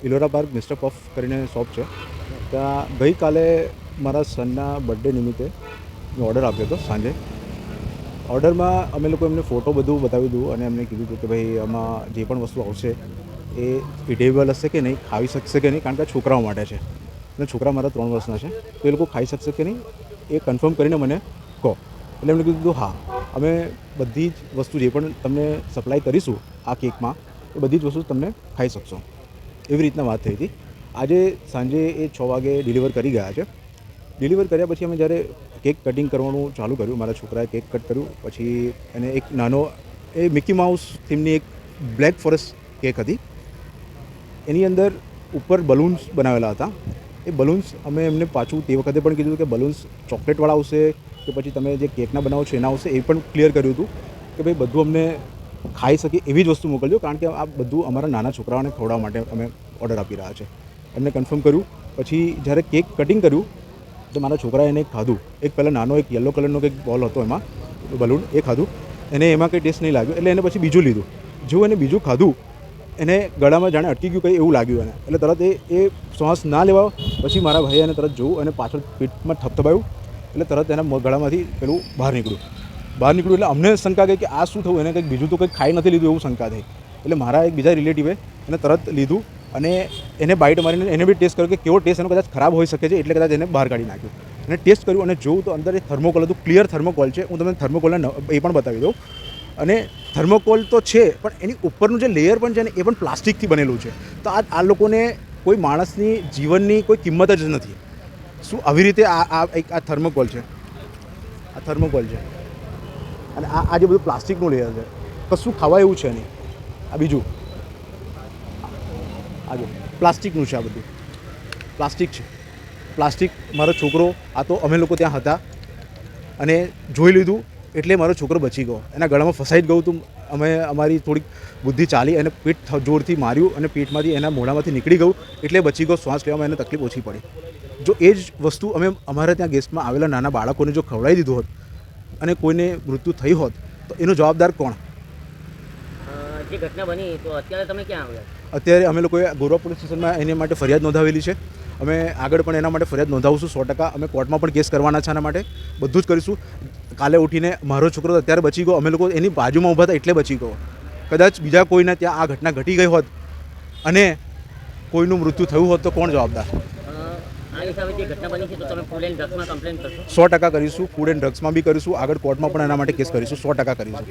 Ellora park mister puff કરીને shop છે. ત્યાં ગઈકાલે મારા સનના બર્થડે નિમિત્તે મેં ઓર્ડર આપ્યો હતો સાંજે. ઓર્ડરમાં અમે લોકો એમને ફોટો બધું બતાવી દીધું અને એમને કીધું હતું કે ભાઈ આમાં જે પણ વસ્તુ આવશે એ ઇટેબલ હશે કે નહીં, ખાવી શકશે કે નહીં, કારણ કે આ છોકરાઓ માટે છે અને છોકરા મારા 3 વર્ષના છે, તો એ લોકો ખાઈ શકશે કે નહીં એ કન્ફર્મ કરીને મને કહો. એટલે એમને કીધું હા, અમે બધી જ વસ્તુ જે પણ તમને સપ્લાય કરીશું આ કેકમાં એ બધી જ વસ્તુ તમને ખાઈ શકશો, એવી રીતના વાત થઈ હતી. આજે સાંજે એ 6 વાગે ડિલિવર કરી ગયા છે. ડિલિવર કર્યા પછી અમે જ્યારે કેક કટિંગ કરવાનું ચાલુ કર્યું, મારા છોકરાએ કેક કટ કર્યું. પછી એને એક નાનો એ મિકી માઉસ થીમની એક બ્લેક ફોરેસ્ટ કેક હતી. એની અંદર ઉપર બલૂન્સ બનાવેલા હતા. એ બલૂન્સ અમે એમને પાછું તે વખતે પણ કીધું કે બલૂન્સ ચોકલેટવાળા આવશે કે પછી તમે જે કેકના બનાવો છો એના આવશે, એ પણ ક્લિયર કર્યું હતું કે ભાઈ બધું અમને ખાઈ શકીએ એવી જ વસ્તુ મોકલજો, કારણ કે આ બધું અમારા નાના છોકરાઓને ખવડાવવા માટે અમે ઓર્ડર આપી રહ્યા છે. એમને કન્ફર્મ કર્યું. પછી જ્યારે કેક કટિંગ કર્યું તો મારા છોકરાએ એને ખાધું. એક પહેલાં નાનો એક યલો કલરનો કંઈક બોલ હતો એમાં બલૂન, એ ખાધું. એને એમાં કંઈ ટેસ્ટ નહીં લાગ્યો એટલે એને પછી બીજું લીધું. જેવું એને બીજું ખાધું એને ગળામાં જાણે અટકી ગયું કંઈ એવું લાગ્યું એને, એટલે તરત એ શ્વાસ ના લેવા પછી મારા ભાઈએ એને તરત જોવું અને પાછળ પીઠમાં થપથપાયું એટલે તરત એના ગળામાંથી પેલું બહાર નીકળ્યું એટલે અમને શંકા ગઈ કે આ શું થયું, એને કંઈક બીજું તો કંઈક ખાઈ નથી લીધું એવું શંકા થઈ. એટલે મારા એક બીજા રિલેટિવે એને તરત લીધું અને એને બાઇટ મારીને એને બી ટેસ્ટ કર્યો કે કેવો ટેસ્ટ એનો કદાચ ખરાબ હોઈ શકે છે, એટલે કદાચ એને બહાર કાઢી નાખ્યું. એને ટેસ્ટ કર્યું અને જોયું તો અંદર એ થર્મોકોલ હતું, ક્લિયર થર્મોકોલ છે. હું તમને થર્મોકોલના એ પણ બતાવી દઉં. અને થર્મોકોલ તો છે પણ એની ઉપરનું જે લેયર પણ છે ને એ પણ પ્લાસ્ટિકથી બનેલું છે. તો આ લોકોને કોઈ માણસની જીવનની કોઈ કિંમત જ નથી. શું આવી રીતે આ થર્મોકોલ છે, આ થર્મોકોલ છે અને આ જે બધું પ્લાસ્ટિકનું લેયર છે, કશું ખાવા એવું છે નહીં. આ બીજું આ જો પ્લાસ્ટિકનું છે, આ બધું પ્લાસ્ટિક છે. પ્લાસ્ટિક મારો છોકરો, આ તો અમે લોકો ત્યાં હતા અને જોઈ લીધું એટલે મારો છોકરો બચી ગયો. એના ગળામાં ફસાઈ જ ગયું હતું. અમે અમારી થોડીક બુદ્ધિ ચાલી અને પીઠ જોરથી માર્યું અને પીઠમાંથી એના મોઢામાંથી નીકળી ગયું એટલે બચી ગયો. શ્વાસ લેવામાં એને તકલીફ ઓછી પડી. જો એ જ વસ્તુ અમે અમારે ત્યાં ગેસ્ટમાં આવેલા નાના બાળકોને જો ખવડાવી દીધું હોત અને કોઈને મૃત્યુ થઈ હોત તો એનો જવાબદાર કોણ? જે ઘટના બની તો અત્યારે તમે ક્યાં આવ્યા? અત્યારે અમે લોકોએ ગોરવા પોલીસ સ્ટેશનમાં એની માટે ફરિયાદ નોંધાવેલી છે. અમે આગળ પણ એના માટે ફરિયાદ નોંધાવશું 100%. અમે કોર્ટમાં પણ કેસ કરવાના છે આના માટે, બધું જ કરીશું. કાલે ઉઠીને મારો છોકરો અત્યારે બચી ગયો, અમે લોકો એની બાજુમાં ઊભા હતા એટલે બચી ગયો. કદાચ બીજા કોઈને ત્યાં આ ઘટના ઘટી ગઈ હોત અને કોઈનું મૃત્યુ થયું હોત તો કોણ જવાબદાર? આ હિસાબે જે ઘટના બની છે તો તમે ફૂડ એન્ડ ડ્રગ્સમાં કમ્પ્લેન કરશો? 100% કરીશું. ફૂડ એન્ડ ડ્રગ્સમાં બી કરીશું. આગળ કોર્ટમાં પણ એના માટે કેસ કરીશું. 100% કરીશું.